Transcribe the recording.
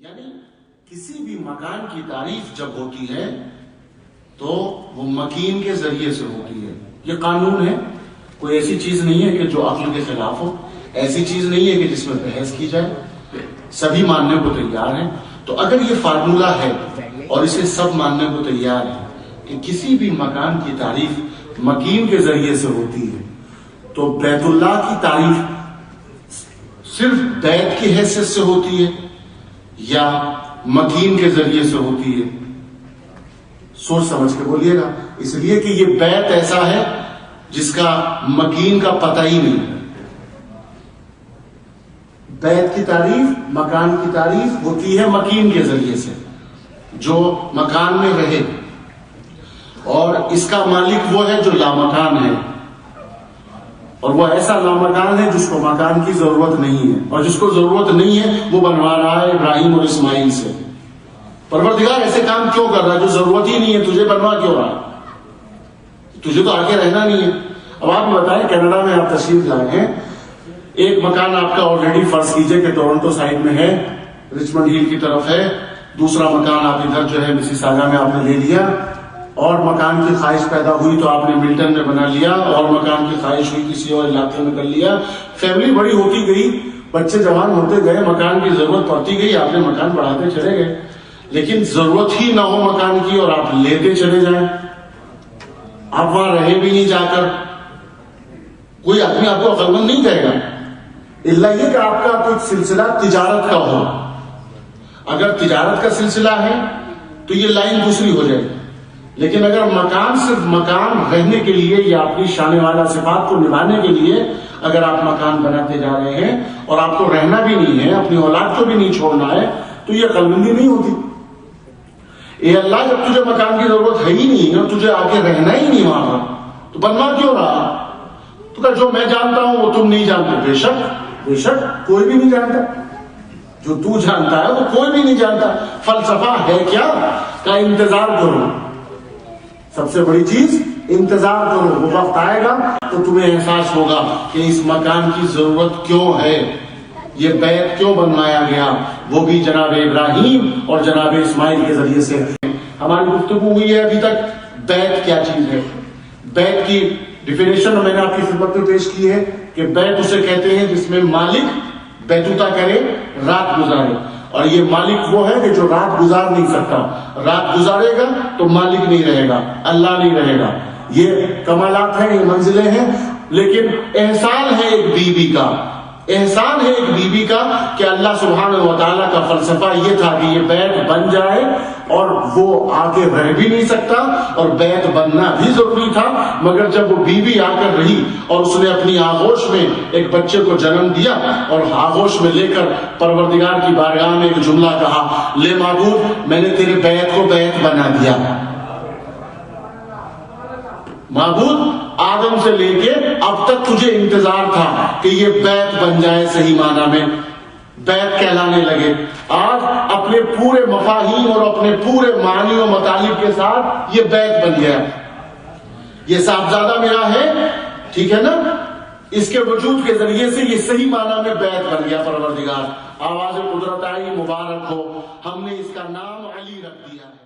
یعنی کسی بھی مکان کی تعریف جب ہوتی ہے تو وہ مکین کے ذریعے سے ہوتی ہے. یہ قانون ہے, کوئی ایسی چیز نہیں ہے کہ جو عقل کے خلاف ہو, ایسی چیز نہیں ہے کہ جس میں بحث کی جائے, سبھی ماننے کو تیار ہیں. تو اگر یہ فارمولہ ہے اور اسے سب ماننے کو تیار ہیں کہ کسی بھی مکان کی تعریف مکین کے ذریعے سے ہوتی ہے, تو بیت اللہ کی تعریف صرف بیت کی حیثیت سے ہوتی ہے یا مکین کے ذریعے سے ہوتی ہے؟ سوچ سمجھ کے بولیے گا, اس لیے کہ یہ بیت ایسا ہے جس کا مکین کا پتہ ہی نہیں. بیت کی تعریف, مکان کی تعریف ہوتی ہے مکین کے ذریعے سے, جو مکان میں رہے, اور اس کا مالک وہ ہے جو لامکان ہے, اور وہ ایسا لامکان ہے جس کو مکان کی ضرورت نہیں ہے, اور جس کو ضرورت نہیں ہے وہ بنوا رہا ہے ابراہیم اور اسماعیل سے. پروردگار ایسے کام کیوں کر رہا ہے جو ضرورت ہی نہیں ہے, تجھے بنوا کیوں رہا ہے؟ تجھے تو آگے رہنا نہیں ہے. اب آپ بتائیں, کینیڈا میں آپ تشریف لائے ہیں, ایک مکان آپ کا آلریڈی فرض کیجئے کہ ٹورنٹو سائڈ میں ہے, رچمنڈ ہل کی طرف ہے, دوسرا مکان آپ ادھر جو ہے مسیساگا میں آپ نے لے لیا, اور مکان کی خواہش پیدا ہوئی تو آپ نے ملٹن میں بنا لیا, اور مکان کی خواہش ہوئی کسی اور علاقے میں کر لیا. فیملی بڑی ہوتی گئی, بچے جوان ہوتے گئے, مکان کی ضرورت پڑتی گئی, آپ نے مکان بڑھاتے چلے گئے. لیکن ضرورت ہی نہ ہو مکان کی اور آپ لیتے چلے جائیں, آپ وہاں رہے بھی نہیں جا کر, کوئی آدمی آپ کو عقل مند نہیں کہے گا, اللہ یہ کہ آپ کا کوئی سلسلہ تجارت کا ہو. اگر تجارت کا سلسلہ ہے تو یہ لائن دوسری ہو جائے. لیکن اگر مکان صرف مکان رہنے کے لیے یا اپنی شان والا صفات کو نبھانے کے لیے اگر آپ مکان بناتے جا رہے ہیں اور آپ کو رہنا بھی نہیں ہے, اپنی اولاد کو بھی نہیں چھوڑنا ہے, تو یہ عقل مندی نہیں ہوتی. اے اللہ, جب تجھے مکان کی ضرورت ہے ہی نہیں ہے, تجھے آگے رہنا ہی نہیں وہاں پر, تو بنوا کیوں رہا؟ تو کہ جو میں جانتا ہوں وہ تم نہیں جانتے. بے شک, بے شک, کوئی بھی نہیں جانتا. جو تو جانتا ہے وہ کوئی بھی نہیں جانتا. فلسفہ ہے کیا کا انتظار کرو, سب سے بڑی چیز انتظار کرو. وہ وقت آئے گا تو تمہیں احساس ہوگا کہ اس مکان کی ضرورت کیوں ہے, یہ بیت کیوں بنوایا گیا, وہ بھی جناب ابراہیم اور جناب اسماعیل کے ذریعے سے. ہماری گفتگو ہوئی ہے ابھی تک بیت کیا چیز ہے. بیت کی ڈیفینیشن میں نے آپ کی خدمت میں پیش کی ہے کہ بیت اسے کہتے ہیں جس میں مالک بیتوتا کرے, رات گزارے. اور یہ مالک وہ ہے کہ جو رات گزار نہیں سکتا, رات گزارے گا تو مالک نہیں رہے گا, اللہ نہیں رہے گا. یہ کمالات ہیں, یہ منزلیں ہیں. لیکن احسان ہے ایک بیوی کا, احسان ہے ایک بیوی کا کہ اللہ سبحانہ و تعالیٰ کا فلسفہ یہ تھا کہ یہ بیت بن جائے, اور وہ آگے رہ بھی نہیں سکتا, اور بیت بننا بھی ضروری تھا. مگر جب وہ بیوی آ کر رہی اور اس نے اپنی آغوش میں ایک بچے کو جنم دیا, اور آغوش میں لے کر پروردگار کی بارگاہ میں ایک جملہ کہا, لے معبود میں نے تیرے بیت کو بیت بنا دیا. معبود, آدم سے لے کے اب تک تجھے انتظار تھا کہ یہ بیت بن جائے, صحیح معنی میں بیت کہلانے لگے. آج اپنے پورے مفاہیم اور اپنے پورے معنی و مطالب کے ساتھ یہ بیت بن گیا. یہ صاحبزادہ میرا ہے, ٹھیک ہے نا, اس کے وجود کے ذریعے سے یہ صحیح معنی میں بیت بن گیا. پروردگار آواز قدرت آئی, مبارک ہو, ہم نے اس کا نام علی رکھ دیا ہے.